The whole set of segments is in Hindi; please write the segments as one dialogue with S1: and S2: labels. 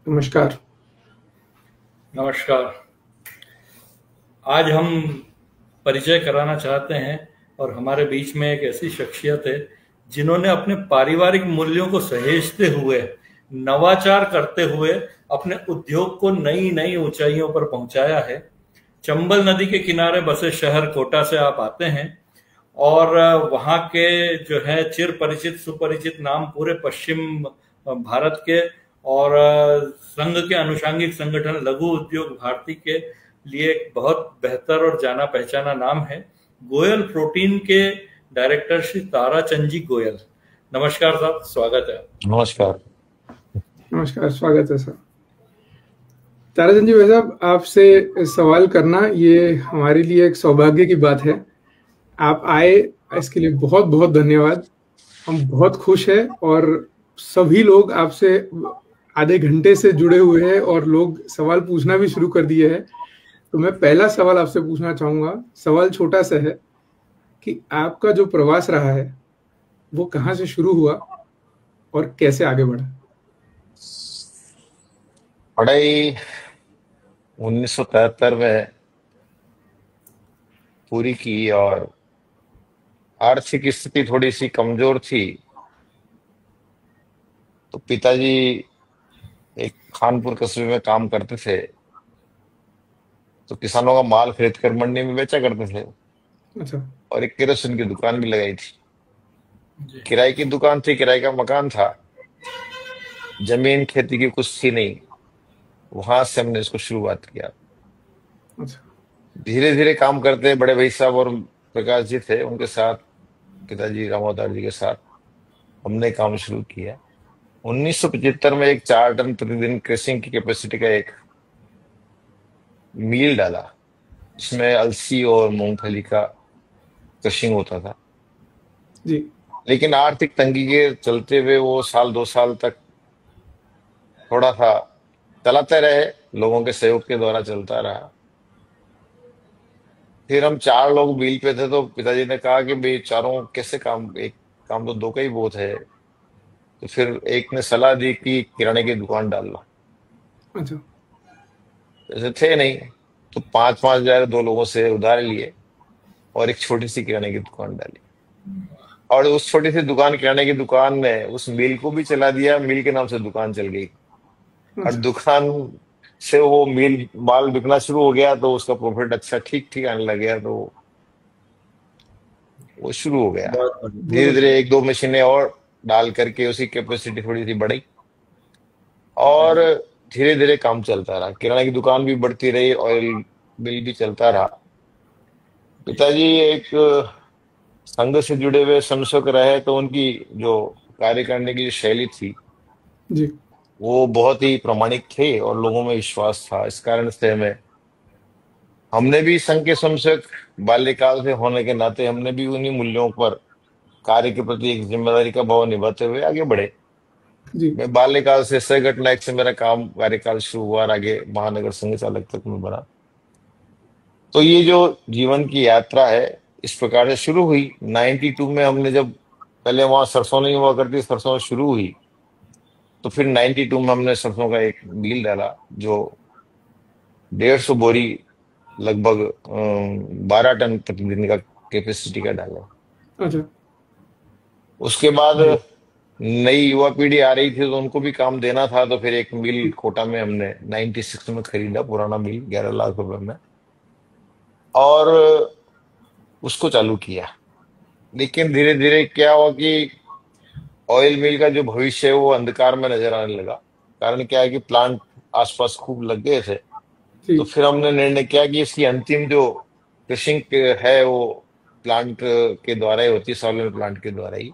S1: नमस्कार।
S2: नमस्कार। आज हम परिचय कराना चाहते हैं और हमारे बीच में एक ऐसी शख्सियत है जिन्होंने अपने पारिवारिक मूल्यों को सहेजते हुए, नवाचार करते हुए अपने उद्योग को नई नई ऊंचाइयों पर पहुंचाया है। चंबल नदी के किनारे बसे शहर कोटा से आप आते हैं और वहाँ के जो है चिर परिचित सुपरिचित नाम पूरे पश्चिम भारत के और संघ के अनुषांगिक संगठन लघु उद्योग भारती के लिए एक बहुत बेहतर और जाना पहचाना नाम है। गोयल प्रोटीन के डायरेक्टर श्री ताराचंद जी गोयल। नमस्कार साहब, स्वागत है।
S3: नमस्कार।
S1: नमस्कार, स्वागत है सर। ताराचंद जी भाई साहब, आपसे सवाल करना ये हमारे लिए एक सौभाग्य की बात है। आप आए, इसके लिए बहुत बहुत धन्यवाद। हम बहुत खुश हैं और सभी लोग आपसे आधे घंटे से जुड़े हुए हैं और लोग सवाल पूछना भी शुरू कर दिए हैं। तो मैं पहला सवाल आपसे पूछना चाहूँगा। सवाल छोटा सा है कि आपका जो प्रवास रहा है वो कहाँ से शुरू हुआ और कैसे आगे बढ़ा?
S3: पढ़ाई 1973 में पूरी की और आर्थिक स्थिति थोड़ी सी कमजोर थी, तो पिताजी एक खानपुर कस्बे में काम करते थे, तो किसानों का माल खरीद कर मंडी में बेचा करते थे।
S1: अच्छा।
S3: और एक केरोसिन की दुकान भी लगाई थी।
S2: जी।
S3: किराए की दुकान थी, किराए का मकान था, जमीन खेती की कुछ थी नहीं। वहां से हमने इसको शुरुआत किया।
S1: अच्छा।
S3: धीरे धीरे काम करते बड़े भाई साहब और प्रकाश जी थे, उनके साथ, पिताजी रामोदार जी के साथ हमने काम शुरू किया। 1975 में एक 4 टन प्रतिदिन क्रशिंग की कैपेसिटी का एक मील डाला, जिसमें अलसी और मूंगफली का क्रशिंग होता था।
S1: जी।
S3: लेकिन आर्थिक तंगी के चलते हुए वो साल 2 साल तक थोड़ा सा चलाते रहे, लोगों के सहयोग के द्वारा चलता रहा। फिर हम 4 लोग मील पे थे, तो पिताजी ने कहा कि भाई चारों कैसे काम, एक काम तो 2 का ही बहुत है। तो फिर एक ने सलाह दी कि किराने की दुकान डाल लो।
S1: अच्छा।
S3: जैसे थे नहीं, तो 5-5 हजार 2 लोगों से उधार लिए और एक छोटी सी किराने की दुकान डाली। और उस छोटी सी दुकान, किराने की दुकान ने उस मिल को भी चला दिया, मिल के नाम से दुकान चल गई। और
S1: अच्छा।
S3: दुकान से वो मिल माल बिकना शुरू हो गया, तो उसका प्रॉफिट अच्छा ठीक ठीक आने लग गया, तो वो शुरू हो गया।
S2: बहुत बढ़िया।
S3: धीरे
S1: बहुत अच्छा।
S3: धीरे 1-2 मशीनें और डाल करके उसकी कैपेसिटी थोड़ी सी बढ़ी और धीरे धीरे काम चलता रहा। किराने की दुकान भी बढ़ती रही, ऑयल मिल भी चलता रहा। पिताजी एक संघ से जुड़े हुए संशोधक रहे, तो उनकी जो कार्य करने की जो शैली थी
S1: जी।
S3: वो बहुत ही प्रामाणिक थे और लोगों में विश्वास था। इस कारण से हमने भी संघ के संशोधक बाल्यकाल से होने के नाते हमने भी उन्हीं मूल्यों पर कार्य के प्रति एक जिम्मेदारी का भाव निभाते हुए आगे बढ़े।
S1: जी।
S3: मैं बाल्यकाल से संगठन नायक से मेरा काम कार्यकाल शुरू हुआ और आगे महानगर संघ चालक तक में बढ़ा। तो ये जो जीवन की यात्रा है इस प्रकार से शुरू हुई। 92 में हमने जब, पहले वहां सरसों नहीं हुआ करती, सरसों शुरू हुई, तो फिर 92 में हमने सरसों का एक मिल डाला जो 150 बोरी लगभग 12 टन प्रतिदिन का कैपेसिटी का डाला।
S1: अच्छा।
S3: उसके बाद
S1: जी।
S3: नई युवा पीढ़ी आ रही थी, तो उनको भी काम देना था, तो फिर एक मिल कोटा में हमने 96 में खरीदा, पुराना मिल 11 लाख रुपए में, और उसको चालू किया। लेकिन धीरे धीरे क्या हुआ कि ऑयल मिल का जो भविष्य है वो अंधकार में नजर आने लगा। कारण क्या है कि प्लांट आसपास खूब लग गए थे।
S1: जी।
S3: तो फिर हमने निर्णय किया कि इसकी अंतिम जो कृषिंग है वो प्लांट के द्वारा ही होती है, सॉल्वेंट प्लांट के द्वारा ही।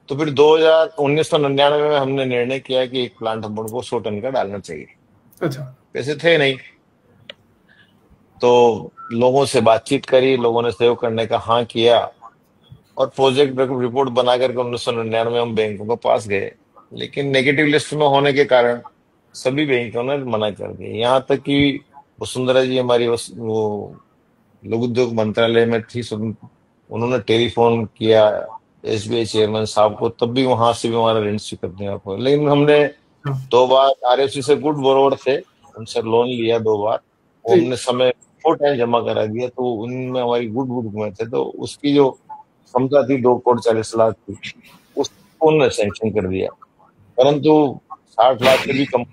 S3: तो फिर 1999 में हमने निर्णय किया कि एक प्लांट हम को 100 टन का डालना चाहिए।
S1: अच्छा।
S3: पैसे थे नहीं, तो लोगों से बातचीत करी, लोगों ने सहयोग करने का हाँ किया और प्रोजेक्ट रिपोर्ट बना करके 1999 में हम बैंकों के पास गए। लेकिन नेगेटिव लिस्ट में होने के कारण सभी बैंकों ने मना कर दिया। यहाँ तक कि वसुंधरा जी हमारी वो लघु उद्योग मंत्रालय में थी, उन्होंने टेलीफोन किया एसबीआई चेयरमैन साहब को, तब भी वहां से भी हमारा ऋण स्वीकृत नहीं हो पाया। लेकिन हमने
S1: हाँ।
S3: 2 बार RFC से गुड बोरोवर थे, उनसे लोन लिया 2 बार, वो हमने समय 4 टाइम जमा करा दिया, तो उनमें हमारी गुड बुक में थे, तो उसकी जो क्षमता थी 2,40,00,000 की, उसको उन्होंने सैंक्शन कर दिया। परंतु 60 लाख से भी कम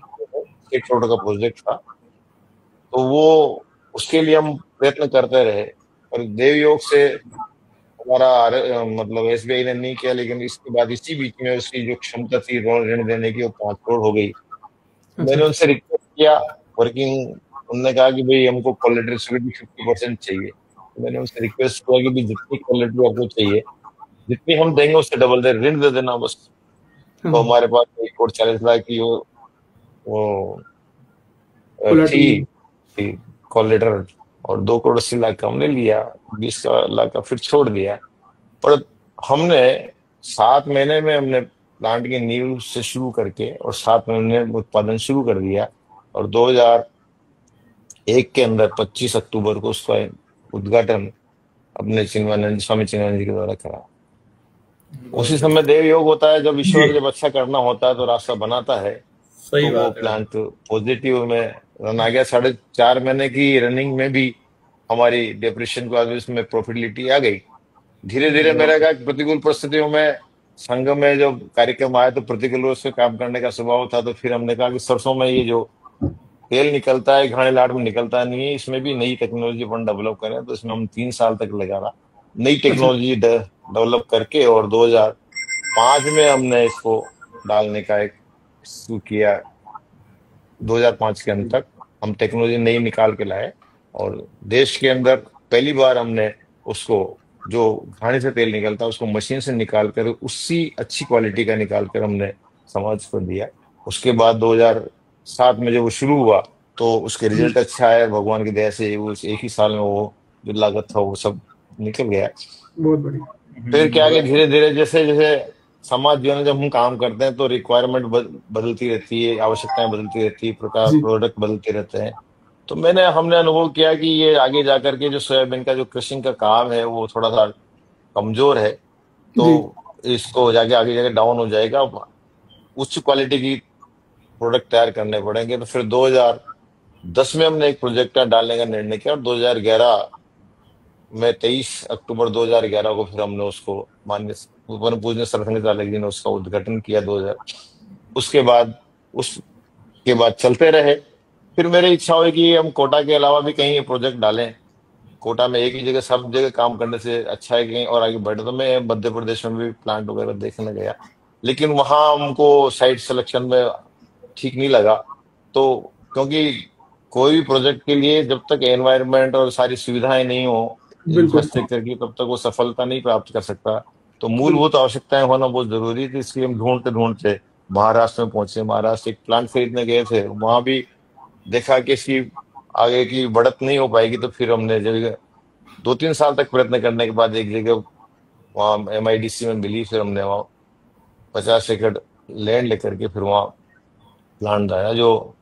S3: 1 करोड़ का प्रोजेक्ट था, तो वो उसके लिए हम प्रयत्न करते रहे, और देव योग से हमारा मतलब SBI ने नहीं किया, लेकिन इसके बाद इसी बीच में उसकी जो क्षमता थी ऋण देने की, वो 5 करोड़ हो गई। मैंने उनसे रिक्वेस्ट किया वर्किंग, उन्होंने कहा कि भाई हमको कोलेटरल सिक्योरिटी 50% चाहिए। तो मैंने उनसे रिक्वेस्ट किया कि भाई जितनी कोलेटरल आपको चाहिए, जितनी हम देंगे उससे डबल दे ऋण दे देना बस। तो हमारे पास 1,40,00,000 की वो थी कोलेटरल, और 2,80,00,000 का हमने लिया, 20,00,000 का फिर छोड़ दिया। पर हमने 7 महीने में हमने प्लांट की नींव से शुरू करके और 7 महीने में उत्पादन शुरू कर दिया, और 2001 के अंदर 25 अक्टूबर को उसका उद्घाटन अपने स्वामी चिन्मयानंद जी के द्वारा करा। उसी समय देव योग होता है, जब ईश्वर जब अच्छा करना होता है तो रास्ता बनाता है।
S2: सही
S3: तो
S2: बात
S3: वो
S2: है।
S3: प्लांट पॉजिटिव में रन आ गया। 4.5 महीने की रनिंग में भी हमारी डिप्रेशन के बाद उसमें प्रॉफिटेबिलिटी आ गई। धीरे धीरे मेरा क्या प्रतिकूल परिस्थितियों में संघ में जो कार्यक्रम आया तो प्रतिकूल रूप से काम करने का स्वभाव था, तो फिर हमने कहा कि सरसों में ये जो तेल निकलता है घाने लाट में निकलता नहीं है, इसमें भी नई टेक्नोलॉजी अपन डेवलप करें। तो इसमें हम 3 साल तक लगा रहा नई टेक्नोलॉजी डेवलप करके, और 2005 में हमने इसको डालने का एक शुरू किया। 2005 के अंत तक हम टेक्नोलॉजी नई निकाल के लाए, और देश के अंदर पहली बार हमने उसको जो घाने से तेल निकलता है उसको मशीन से निकाल कर उसी अच्छी क्वालिटी का निकाल कर हमने समाज को दिया। उसके बाद 2007 में जब वो शुरू हुआ तो उसके रिजल्ट अच्छा है, भगवान की दया से वो एक ही साल में वो जो लागत था वो सब निकल गया।
S1: बहुत बढ़िया।
S3: फिर क्या कि धीरे धीरे जैसे जैसे समाज जीवन में जब हम काम करते हैं तो रिक्वायरमेंट बदलती रहती है, आवश्यकताएं बदलती रहती है, प्रकार प्रोडक्ट बदलते रहते हैं। तो हमने अनुभव किया कि ये आगे जाकर के जो सोयाबीन का जो क्रशिंग का काम है वो थोड़ा सा कमजोर है, तो इसको जाके आगे जाके डाउन हो जाएगा, उच्च क्वालिटी की प्रोडक्ट तैयार करने पड़ेंगे। तो फिर 2010 में हमने एक प्रोजेक्ट डालने का निर्णय किया, और 2011 में 23 अक्टूबर 2011 को फिर हमने उसको माननीय परम पूजनीय सरसंघ चालक जी ने उसका उद्घाटन किया 2000। उसके बाद चलते रहे। फिर मेरी इच्छा हुई कि हम कोटा के अलावा भी कहीं प्रोजेक्ट डालें। कोटा में एक ही जगह सब जगह काम करने से अच्छा है कहीं और आगे बढ़े। तो मैं मध्य प्रदेश में भी प्लांट वगैरह देखने गया, लेकिन वहां हमको साइट सिलेक्शन में ठीक नहीं लगा। तो क्योंकि कोई भी प्रोजेक्ट के लिए जब तक एनवायरनमेंट और सारी सुविधाएं नहीं हो इंफ्रास्ट्रक्चर की, तब तक वो सफलता नहीं प्राप्त कर सकता। तो मूलभूत आवश्यकताएं होना बहुत जरूरी थी। इसलिए हम ढूंढते महाराष्ट्र में पहुंचे। महाराष्ट्र एक प्लांट खरीदने गए थे, वहां भी देखा कि इसकी आगे की बढ़त नहीं हो पाएगी। तो फिर हमने जब 2-3 साल तक प्रयत्न करने के बाद एक जगह वहाँ MIDC में मिली, फिर हमने वहाँ 50 एकड़ लैंड लेकर के फिर वहाँ प्लांट आया। जो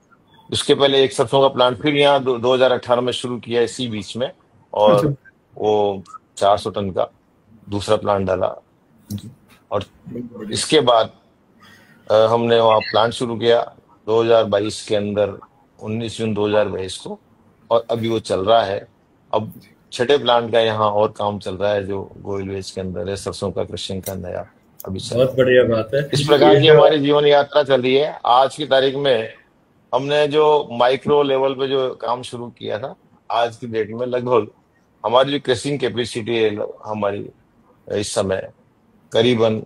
S3: उसके पहले एक सरसों का प्लांट फिर यहाँ 2018 में शुरू किया इसी बीच में, और वो 400 टन का दूसरा प्लांट डाला। और इसके बाद हमने वहाँ प्लांट शुरू किया 2022 के अंदर, 19 जून 2022 को, और अभी वो चल रहा है। अब 6ठे प्लांट का यहाँ और काम चल रहा है जो गोयल वेज के अंदर है, सरसों का क्रशिंग का नया अभी चल।
S2: बहुत बढ़िया बात है।
S3: इस प्रकार की हमारी जीवन यात्रा चल रही है। आज की तारीख में हमने जो माइक्रो लेवल पे जो काम शुरू किया था, आज की डेट में लगभग हमारी जो क्रशिंग कैपेसिटी है हमारी इस समय करीबन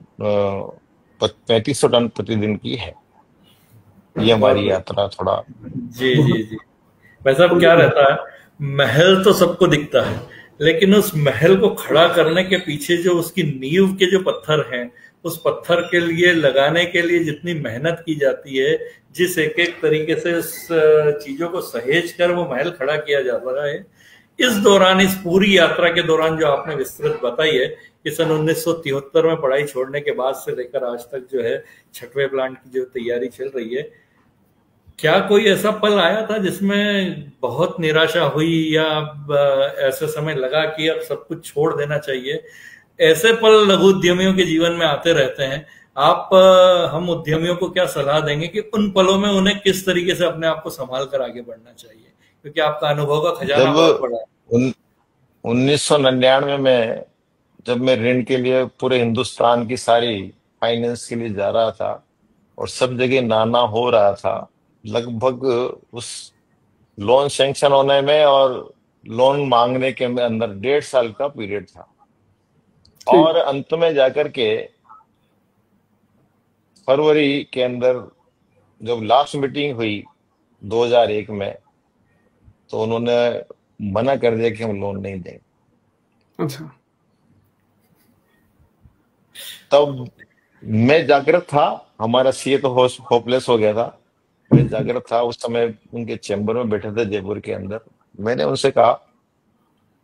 S3: 3500 टन प्रतिदिन की है। ये हमारी यात्रा थोड़ा।
S2: जी जी जी। भाई साहब क्या रहता है, महल तो सबको दिखता है, लेकिन उस महल को खड़ा करने के पीछे जो उसकी नींव के जो पत्थर हैं, उस पत्थर के लिए लगाने के लिए जितनी मेहनत की जाती है, जिस एक एक तरीके से इस चीजों को सहेज कर वो महल खड़ा किया जाता है, इस दौरान, इस पूरी यात्रा के दौरान जो आपने विस्तृत बताई है कि सन 1973 में पढ़ाई छोड़ने के बाद से लेकर आज तक जो है 6वें प्लांट की जो तैयारी चल रही है, क्या कोई ऐसा पल आया था जिसमें बहुत निराशा हुई या ऐसे समय लगा कि अब सब कुछ छोड़ देना चाहिए? ऐसे पल लघु उद्यमियों के जीवन में आते रहते हैं। आप हम उद्यमियों को क्या सलाह देंगे कि उन पलों में उन्हें किस तरीके से अपने आप को संभाल कर आगे बढ़ना चाहिए, क्योंकि आपका अनुभव का खजाना बहुत बड़ा है।
S3: 1999 में जब मैं ऋण के लिए पूरे हिंदुस्तान की सारी फाइनेंस के लिए जा रहा था और सब जगह नाना हो रहा था, लगभग उस लोन सैंक्शन होने में और लोन मांगने के अंदर 1.5 साल का पीरियड था। और अंत में जाकर के फरवरी के अंदर जब लास्ट मीटिंग हुई 2001 में, तो उन्होंने मना कर दिया कि हम लोन नहीं देंगे।
S1: अच्छा।
S3: तब मैं जागृत था, हमारा सीए तो होपलेस हो गया था। मैं जागृत था उस समय, उनके चैम्बर में बैठे थे जयपुर के अंदर। मैंने उनसे कहा,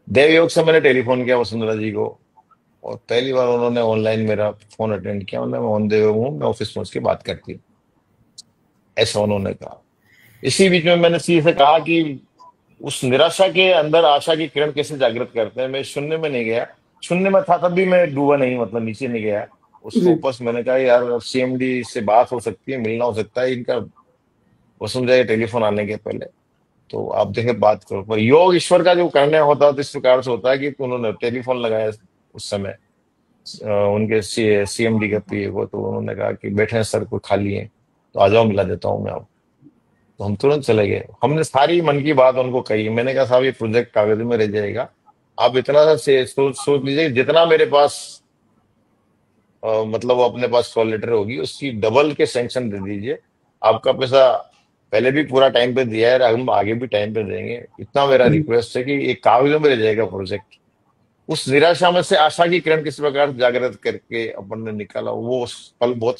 S3: देवयोग से मैंने टेलीफोन किया वसुंधरा जी को, और पहली बार उन्होंने ऑनलाइन मेरा फोन अटेंड किया। उन्होंने, मैं ऑन द वे हूँ, मैं ऑफिस पहुंच के बात करती हूँ, ऐसा उन्होंने कहा। इसी बीच में मैंने सीए से कहा कि उस निराशा के अंदर आशा की किरण कैसे जागृत करते हैं। मैं शून्य में नहीं गया, शून्य में था तब भी मैं डूबा नहीं, मतलब नीचे नहीं गया। उस वापस मैंने कहा यार सीएमडी से बात हो सकती है, मिलना हो सकता है इनका, वसुंधरा टेलीफोन आने के पहले, तो आप देखे बात करो। पर योग ईश्वर का जो करने होता है तो इस प्रकार से होता है कि उन्होंने टेलीफोन लगाया उस समय उनके सीएमडी के पीए को, तो उन्होंने कहा कि बैठे हैं सर, को खाली है तो आ जाओ, मिला देता हूँ मैं आपको। तो हम तुरंत चले गए। हमने सारी मन की बात उनको कही। मैंने कहा साहब ये प्रोजेक्ट कागज में रह जाएगा, आप इतना सा सोच लीजिए, जितना मेरे पास मतलब अपने पास कॉल लेटर होगी उसकी डबल के सैंक्शन दे दीजिए। आपका पैसा पहले भी पूरा टाइम पे दिया है, हम आगे भी टाइम पे देंगे, इतना मेरा रिक्वेस्ट है कि एक कागजों में रह जाएगा प्रोजेक्ट। उस निराशा में से आशा की किरण किस प्रकार जागृत करके अपन ने निकाला, वो पल बहुत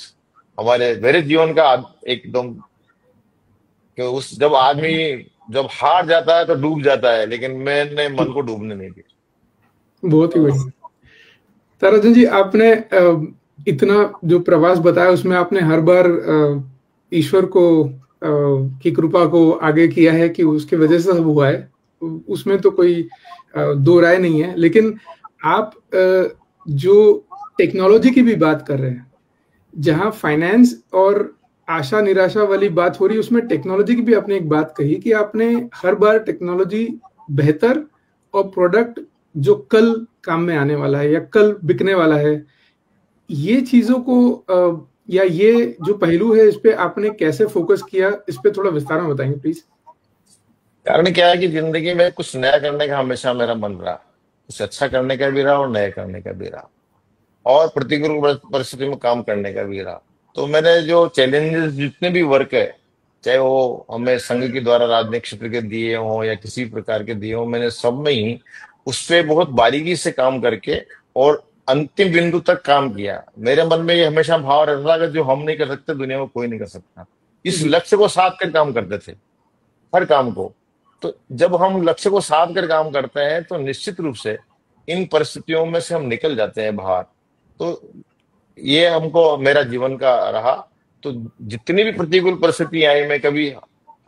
S3: हमारे मेरे जीवन का एकदम, कि उस जब आदमी जब हार जाता है तो डूब जाता है, लेकिन मैंने मन को डूबने नहीं दिया।
S1: बहुत ही बढ़िया। ताराचंद जी, आपने इतना जो प्रवास बताया उसमें आपने हर बार ईश्वर को की कृपा को आगे किया है कि उसकी वजह से सब हुआ है, उसमें तो कोई दो राय नहीं है। लेकिन आप जो टेक्नोलॉजी की भी बात कर रहे हैं, जहां फाइनेंस और आशा निराशा वाली बात हो रही है, उसमें टेक्नोलॉजी की भी आपने एक बात कही कि आपने हर बार टेक्नोलॉजी बेहतर और प्रोडक्ट जो कल काम में आने वाला है या कल बिकने वाला है, ये चीजों को या ये जो पहलू है इस पे आपने कैसे फोकस किया, इस पे थोड़ा विस्तार में बताएंगे प्लीज।
S3: कारण क्या है कि जिंदगी में कुछ नया करने का हमेशा मेरा मन रहा, कुछ अच्छा करने का भी रहा और नया करने का भी रहा, और प्रतिकूल परिस्थिति में काम करने का भी रहा। तो मैंने जो चैलेंजेस जितने भी वर्क है, चाहे वो हमें संघ के द्वारा राजनीतिक क्षेत्र के दिए हों या किसी प्रकार के दिए हों, मैंने सब में ही उस पर बहुत बारीकी से काम करके और अंतिम बिंदु तक काम किया। मेरे मन में ये हमेशा भाव रहता था कि जो हम नहीं कर सकते दुनिया में कोई नहीं कर सकता। इस लक्ष्य को साध कर काम करते थे हर काम को। तो जब हम लक्ष्य को साध कर काम करते हैं तो निश्चित रूप से इन परिस्थितियों में से हम निकल जाते हैं बाहर। तो ये हमको मेरा जीवन का रहा। तो जितनी भी प्रतिकूल परिस्थिति आई, मैं कभी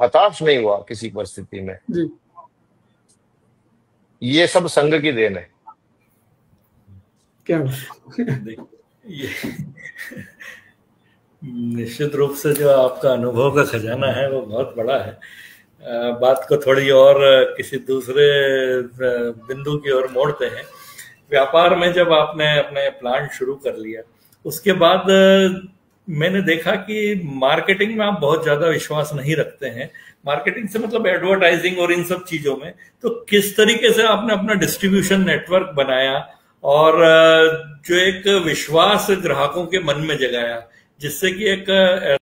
S3: हताश नहीं हुआ किसी परिस्थिति में
S1: जी।
S3: ये सब संघ की देन है।
S1: क्या
S2: ये निश्चित रूप से जो आपका अनुभव का खजाना है वो बहुत बड़ा है। बात को थोड़ी और किसी दूसरे बिंदु की ओर मोड़ते हैं। व्यापार में जब आपने अपने प्लांट शुरू कर लिया, उसके बाद मैंने देखा कि मार्केटिंग में आप बहुत ज्यादा विश्वास नहीं रखते हैं। मार्केटिंग से मतलब एडवर्टाइजिंग और इन सब चीजों में, तो किस तरीके से आपने अपना डिस्ट्रीब्यूशन नेटवर्क बनाया और जो एक विश्वास ग्राहकों के मन में जगाया, जिससे कि एक